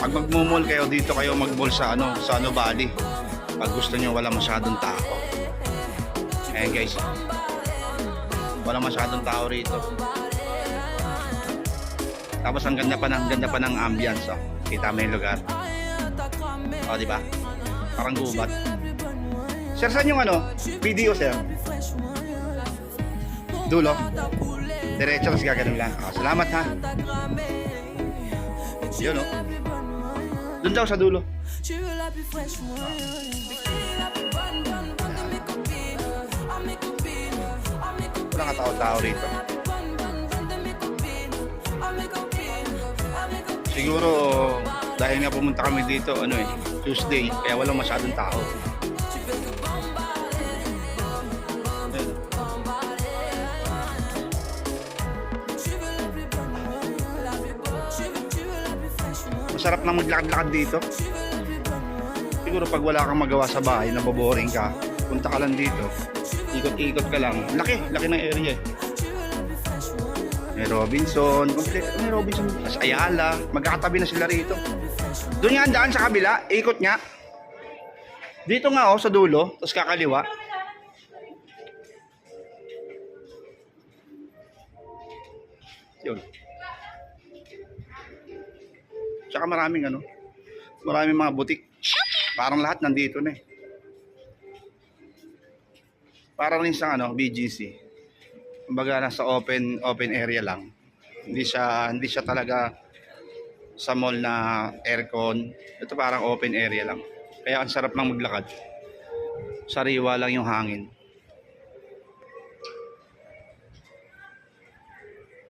Pag magmumol kayo, dito kayo magmall sa Valley. Pag gusto nyo wala masyadong tao. Ayan guys. Wala masyadong tao rito. Tapos ang ganda pa ng ambience, oh. Kita mo yung lugar. Oh, di ba? Parang gubat. Sir, saan yung video, sir? Dulo. Diretso, kasi gagano'n lang. Oh, salamat ha. Yun, oh. Doon daw sa dulo. Wala nga tao-tao rito. Siguro dahil nga pumunta kami dito Tuesday, kaya walang masyadong tao. Masarap lang maglakad-lakad dito. Siguro pag wala kang magawa sa bahay, naboboring ka, punta ka lang dito, ikot-ikot ka lang. Laki ng area eh. May Robinson, kompleto may Robinson, tas Ayala, magkakatabi na sila rito. Doon nga ang daan sa kabila, ikot nga. Dito nga sa dulo, tapos kakaliwa. Yun. Tsaka maraming mga butik. Parang lahat nandito na eh. Parang rin sa BGC. Kumbaga nasa open area lang. Hindi siya talaga sa mall na aircon. Ito parang open area lang. Kaya ang sarap lang maglakad. Sariwa lang yung hangin.